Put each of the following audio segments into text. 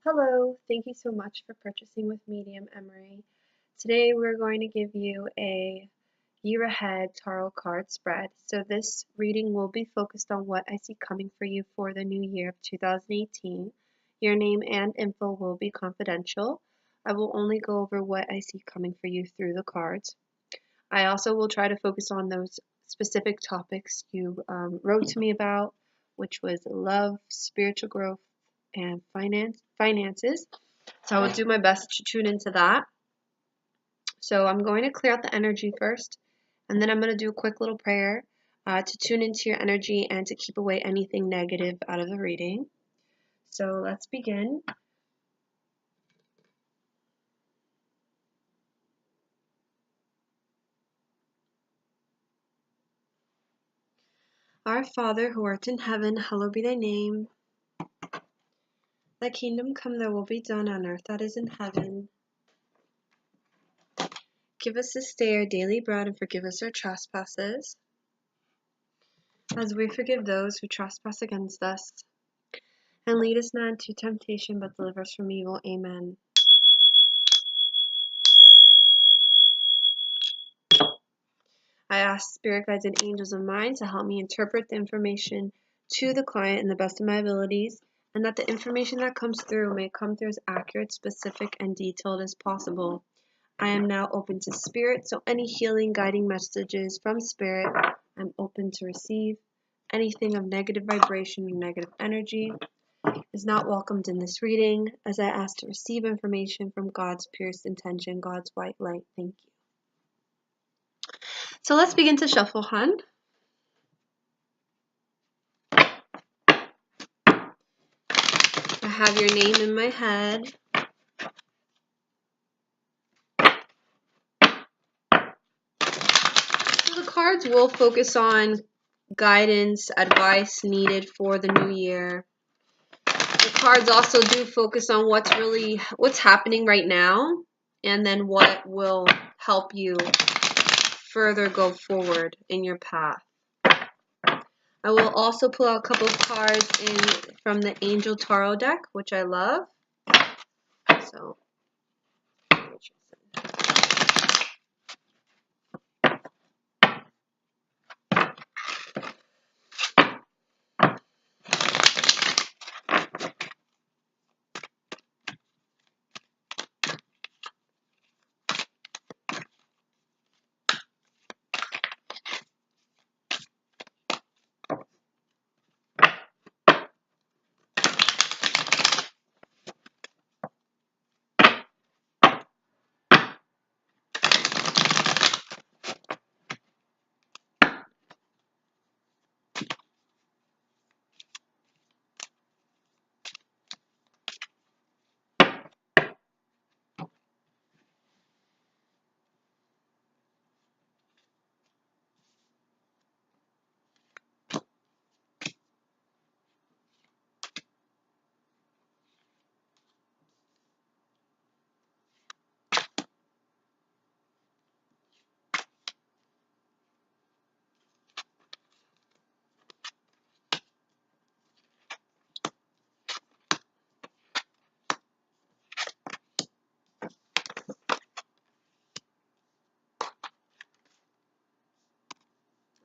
Hello, thank you so much for purchasing with Medium Emary. Today we're going to give you a year ahead tarot card spread. So this reading will be focused on what I see coming for you for the new year of 2018. Your name and info will be confidential. I will only go over what I see coming for you through the cards. I also will try to focus on those specific topics you wrote to me about, which was love, spiritual growth, and finances. So I will do my best to tune into that. So I'm going to clear out the energy first, and then I'm going to do a quick little prayer to tune into your energy and to keep away anything negative out of the reading. So let's begin. Our Father, who art in heaven, hallowed be thy name. Thy kingdom come, thy will be done on earth that is in heaven. Give us this day our daily bread, and forgive us our trespasses, as we forgive those who trespass against us. And lead us not into temptation, but deliver us from evil. Amen. I ask spirit guides and angels of mine to help me interpret the information to the client in the best of my abilities, and that the information that comes through may come through as accurate, specific, and detailed as possible. I am now open to spirit, so any healing, guiding messages from spirit, I'm open to receive. Anything of negative vibration or negative energy is not welcomed in this reading, as I ask to receive information from God's purest intention, God's white light. Thank you. So let's begin to shuffle, hon. I have your name in my head. So the cards will focus on guidance, advice needed for the new year. The cards also do focus on what's happening right now, and then what will help you further go forward in your path. I will also pull out a couple of cards from the Angel Tarot deck, which I love. So,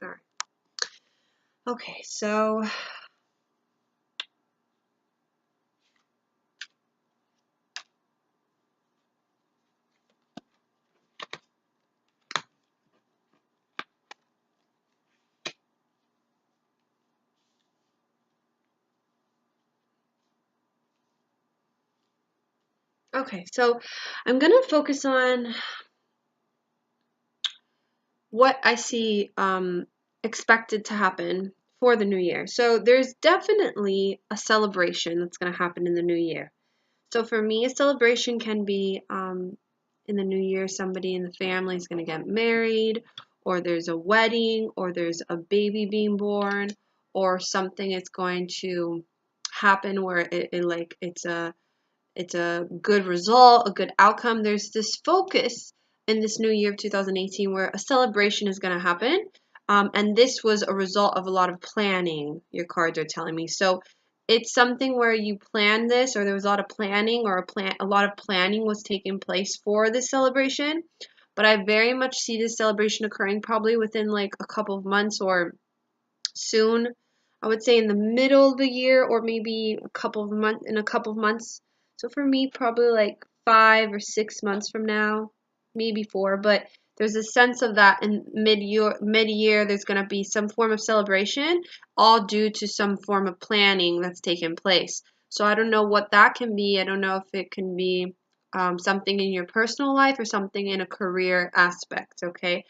all right. Okay, so I'm going to focus on what I see expected to happen for the new year. So there's definitely a celebration that's going to happen in the new year. So for me, a celebration can be in the new year, somebody in the family is going to get married, or there's a wedding, or there's a baby being born, or something is going to happen where it's a good result, a good outcome. There's this focus in this new year of 2018 where a celebration is going to happen. And this was a result of a lot of planning, your cards are telling me. So it's something where you planned this, or there was a lot of planning, or a lot of planning was taking place for this celebration. But I very much see this celebration occurring probably within like a couple of months or soon. I would say in the middle of the year, or maybe a couple of months. So for me, probably like 5 or 6 months from now, maybe 4. But there's a sense of that in mid-year, there's going to be some form of celebration, all due to some form of planning that's taken place. So I don't know what that can be. I don't know if it can be something in your personal life or something in a career aspect. Okay.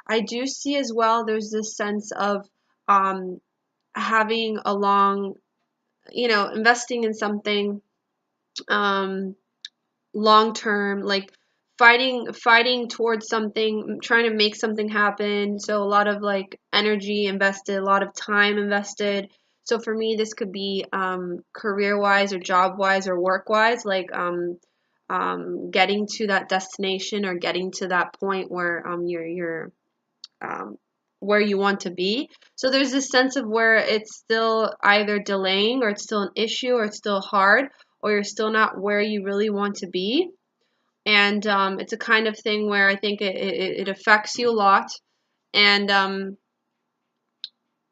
I do see as well, there's this sense of um, having a long, investing in something um, long term, like fighting towards something, trying to make something happen. So a lot of like energy invested, a lot of time invested. So for me, this could be career wise or job wise or work wise, like getting to that destination or getting to that point where you're um, where you want to be. So there's this sense of where it's still either delaying, or it's still an issue, or it's still hard, or you're still not where you really want to be. And it's a kind of thing where I think it affects you a lot. And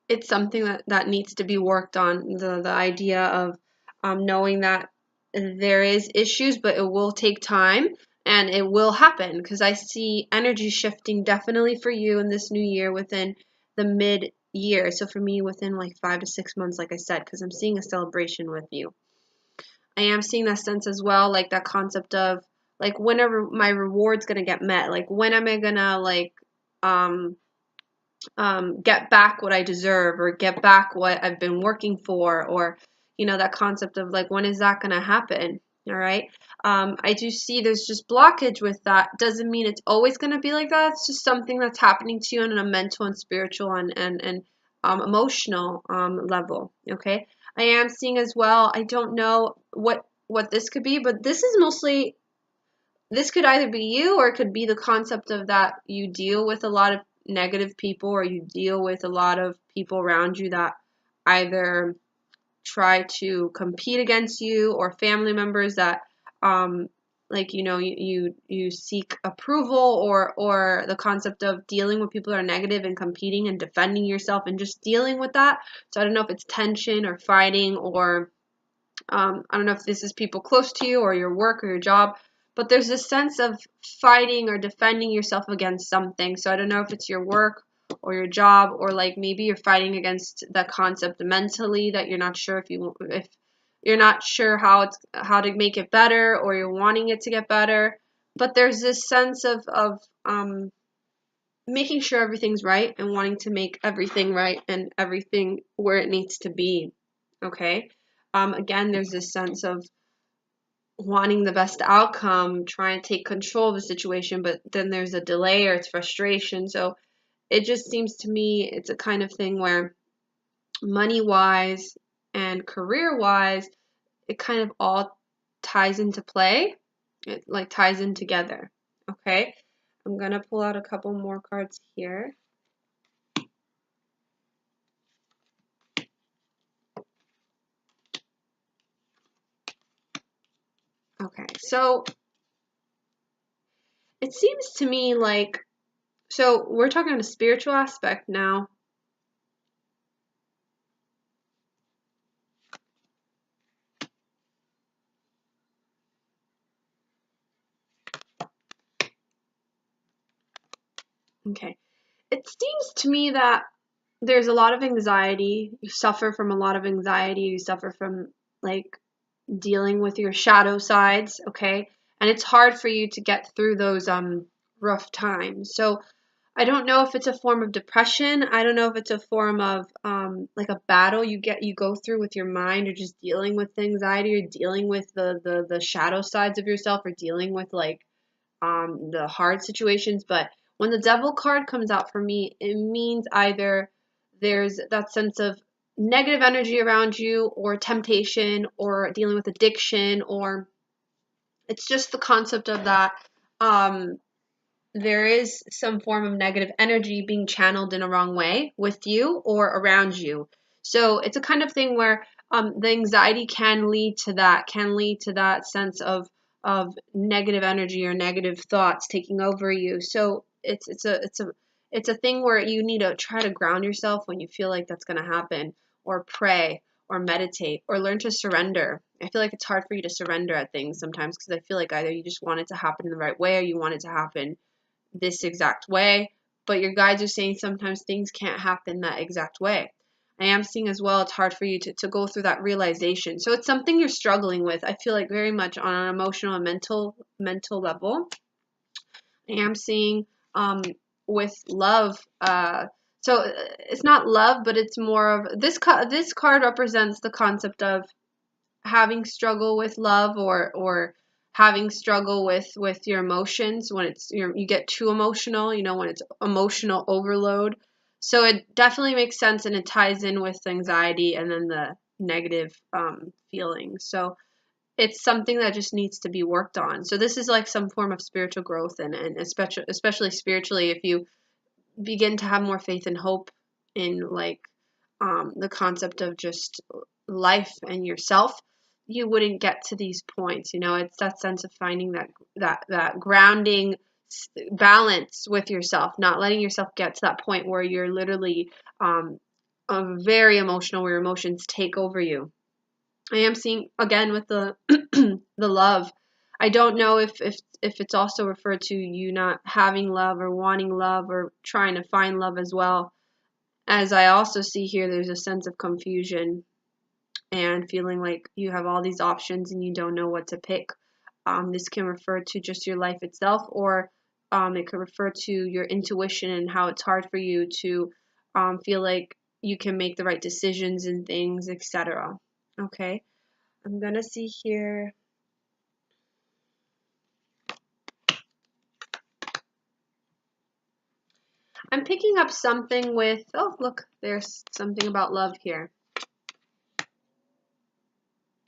it's something that needs to be worked on. The idea of knowing that there is issues, but it will take time and it will happen, because I see energy shifting definitely for you in this new year within the mid year. So for me, within like 5 to 6 months, like I said, because I'm seeing a celebration with you. I am seeing that sense as well, like that concept of like whenever my reward's gonna get met, like when am I gonna like um get back what I deserve, or get back what I've been working for, or that concept of like when is that going to happen? All right. I do see there's just blockage with that. Doesn't mean it's always going to be like that. It's just something that's happening to you on a mental and spiritual and emotional level. Okay. I am seeing as well. I don't know what this could be, but this is mostly, this could either be you, or it could be the concept of that you deal with a lot of negative people, or you deal with a lot of people around you that either try to compete against you, or family members that like you seek approval, or the concept of dealing with people that are negative and competing and defending yourself and just dealing with that. So I don't know if it's tension or fighting, or I don't know if this is people close to you or your work or your job, but there's this sense of fighting or defending yourself against something. So I don't know if it's your work or your job, or like maybe you're fighting against the concept mentally, that you're not sure if you're not sure how to make it better, or you're wanting it to get better. But there's this sense of making sure everything's right and wanting to make everything right and everything where it needs to be. Okay. Again, there's this sense of wanting the best outcome, trying to take control of the situation, but then there's a delay or it's frustration. So it just seems to me it's a kind of thing where money wise and career wise, it kind of all ties into play. It like ties in together. Okay. I'm going to pull out a couple more cards here. Okay. So it seems to me like, so we're talking on a spiritual aspect now. Okay. It seems to me that there's a lot of anxiety. You suffer from a lot of anxiety. You suffer from like dealing with your shadow sides, okay? And it's hard for you to get through those rough times. So I don't know if it's a form of depression. I don't know if it's a form of like a battle you go through with your mind, or just dealing with anxiety, or dealing with the shadow sides of yourself, or dealing with like the hard situations. But when the devil card comes out for me, it means either there's that sense of negative energy around you, or temptation, or dealing with addiction, or it's just the concept of that there is some form of negative energy being channeled in a wrong way with you or around you. So it's a kind of thing where the anxiety can lead to that sense of negative energy or negative thoughts taking over you. So it's a thing where you need to try to ground yourself when you feel like that's going to happen, or pray, or meditate, or learn to surrender. I feel like it's hard for you to surrender at things sometimes, because I feel like either you just want it to happen in the right way, or you want it to happen this exact way, but your guides are saying sometimes things can't happen that exact way. I am seeing as well, it's hard for you to go through that realization. So it's something you're struggling with, I feel like, very much on an emotional and mental level. I am seeing with love, so it's not love, but it's more of this card represents the concept of having struggle with love, or having struggle with your emotions when you get too emotional, when it's emotional overload. So it definitely makes sense, and it ties in with anxiety and then the negative feelings. So it's something that just needs to be worked on. So this is like some form of spiritual growth, and especially spiritually, if you begin to have more faith and hope in, like, the concept of just life and yourself, you wouldn't get to these points. It's that sense of finding that grounding balance with yourself, not letting yourself get to that point where you're literally very emotional, where your emotions take over you. I am seeing again with the the love. I don't know if it's also referred to you not having love, or wanting love, or trying to find love as well. As I also see here, there's a sense of confusion and feeling like you have all these options and you don't know what to pick. This can refer to just your life itself, or it could refer to your intuition and how it's hard for you to feel like you can make the right decisions and things, etc. Okay, I'm gonna see here. I'm picking up something with, oh, look, there's something about love here.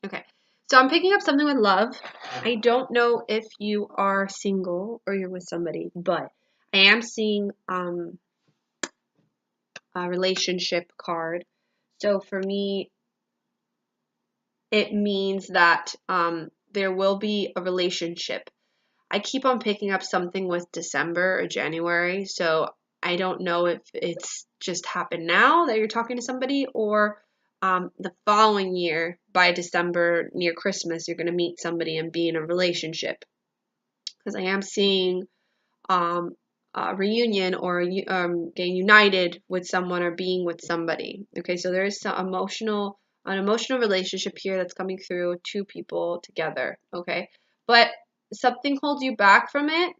Okay, so I'm picking up something with love. I don't know if you are single or you're with somebody, but I am seeing a relationship card. So for me, it means that there will be a relationship. I keep on picking up something with December or January, so I don't know if it's just happened now that you're talking to somebody, or the following year by December near Christmas you're going to meet somebody and be in a relationship. Because I am seeing a reunion, or getting united with someone, or being with somebody. Okay, so there is an emotional relationship here that's coming through, two people together. Okay, but something holds you back from it.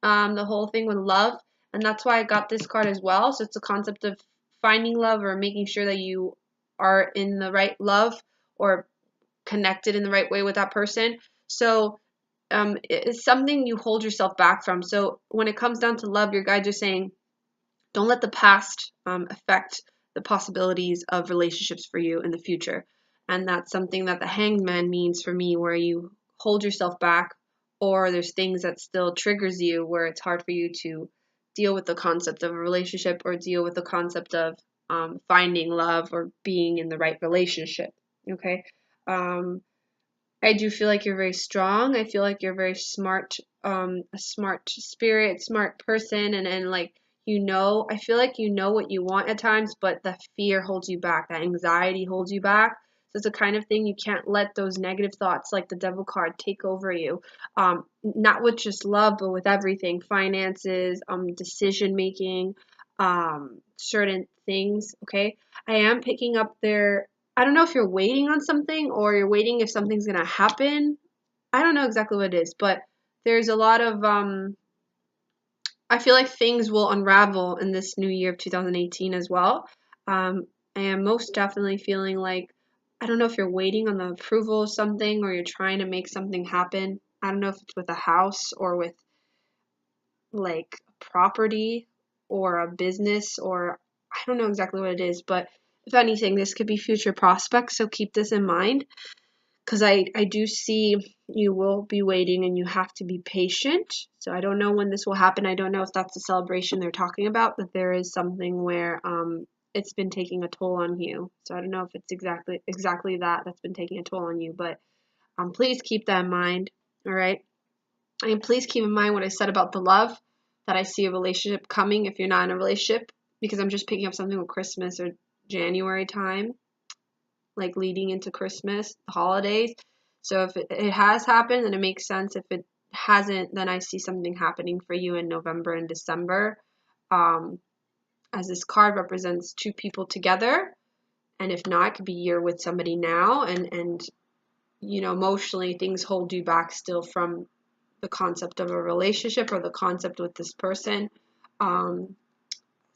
The whole thing with love, and that's why I got this card as well. So it's a concept of finding love, or making sure that you are in the right love, or connected in the right way with that person. So it's something you hold yourself back from. So when it comes down to love, your guides are saying, don't let the past affect the possibilities of relationships for you in the future. And that's something that the Hanged Man means for me, where you hold yourself back, or there's things that still triggers you, where it's hard for you to deal with the concept of a relationship, or deal with the concept of finding love, or being in the right relationship. Okay. I do feel like you're very strong. I feel like you're very smart, a smart spirit, smart person, and like, I feel like you know what you want at times, but the fear holds you back, that anxiety holds you back. So it's the kind of thing you can't let those negative thoughts, like the Devil card, take over you. Not with just love, but with everything, finances, decision making, certain things. Okay, I am picking up there. I don't know if you're waiting on something, or you're waiting if something's gonna happen. I don't know exactly what it is, but there's a lot of I feel like things will unravel in this new year of 2018 as well. I am most definitely feeling like, I don't know if you're waiting on the approval of something, or you're trying to make something happen. I don't know if it's with a house, or with like property, or a business, or I don't know exactly what it is, but if anything, this could be future prospects, so keep this in mind, because I do see you will be waiting, and you have to be patient. So I don't know when this will happen. I don't know if that's the celebration they're talking about, but there is something where it's been taking a toll on you. So I don't know if it's exactly that's been taking a toll on you, but please keep that in mind. All right. And please keep in mind what I said about the love, that I see a relationship coming if you're not in a relationship, because I'm just picking up something with Christmas or January time, like leading into Christmas, the holidays. So if it has happened, then it makes sense. If it hasn't, then I see something happening for you in November and December. As this card represents two people together, and if not, it could be you're with somebody now, and you know, emotionally things hold you back still from the concept of a relationship or the concept with this person.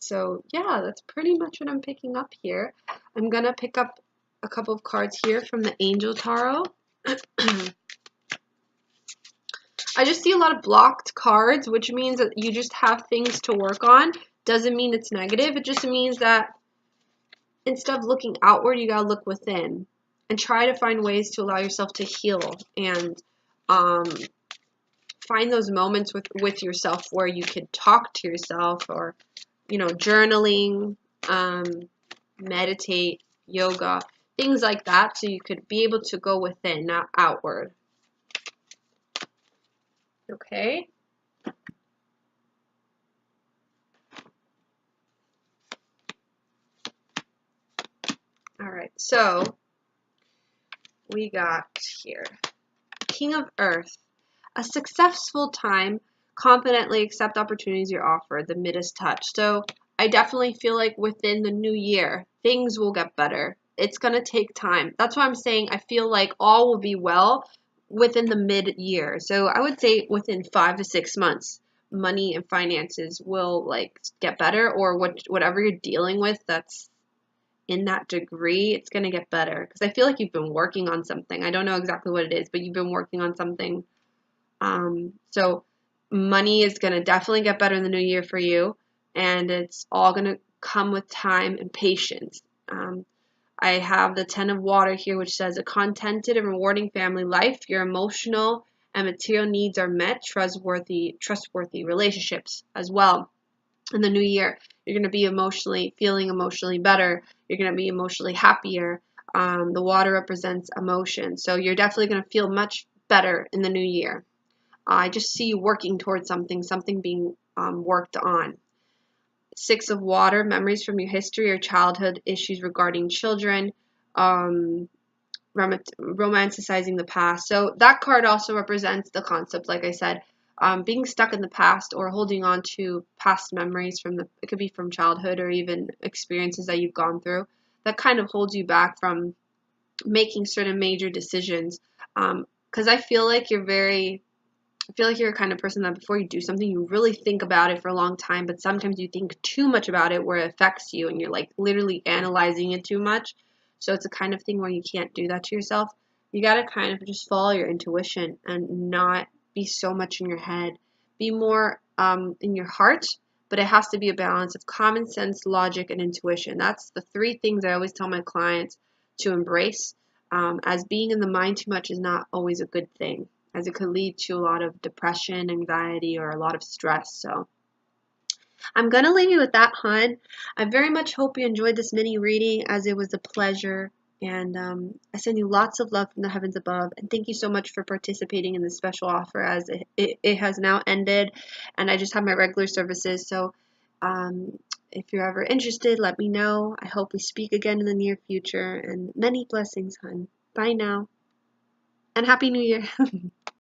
So yeah, that's pretty much what I'm picking up here. I'm gonna pick up a couple of cards here from the Angel Tarot. I just see a lot of blocked cards, which means that you just have things to work on. Doesn't mean it's negative. It just means that instead of looking outward, you gotta look within and try to find ways to allow yourself to heal and find those moments with yourself where you could talk to yourself, or you know, journaling, meditate, yoga, things like that, so you could be able to go within, not outward. Okay. All right, so we got here King of Earth. A successful time, confidently accept opportunities you're offered, the Midas touch. So I definitely feel like within the new year, things will get better. It's going to take time. That's why I'm saying I feel like all will be well within the mid-year. So I would say within 5 to 6 months, money and finances will like get better, or whatever you're dealing with that's in that degree, it's going to get better. Because I feel like you've been working on something. I don't know exactly what it is, but you've been working on something. So money is going to definitely get better in the new year for you, and it's all going to come with time and patience. I have the Ten of Water here, which says a contented and rewarding family life. Your emotional and material needs are met. Trustworthy relationships as well. In the new year, you're going to be feeling emotionally better. You're going to be emotionally happier. The water represents emotion, so you're definitely going to feel much better in the new year. I just see you working towards something being worked on. Six of Water, memories from your history or childhood, issues regarding children, romanticizing the past. So that card also represents the concept, like I said, being stuck in the past or holding on to past memories it could be from childhood or even experiences that you've gone through that kind of holds you back from making certain major decisions. Because I feel like you're a kind of person that before you do something, you really think about it for a long time, but sometimes you think too much about it where it affects you and you're like literally analyzing it too much. So it's a kind of thing where you can't do that to yourself. You got to kind of just follow your intuition and not be so much in your head. Be more in your heart, but it has to be a balance of common sense, logic, and intuition. That's the three things I always tell my clients to embrace, as being in the mind too much is not always a good thing, as it could lead to a lot of depression, anxiety, or a lot of stress. So I'm going to leave you with that, hon. I very much hope you enjoyed this mini reading, as it was a pleasure. And I send you lots of love from the heavens above. And thank you so much for participating in this special offer, as it has now ended. And I just have my regular services. So if you're ever interested, let me know. I hope we speak again in the near future. And many blessings, hon. Bye now. And Happy New Year.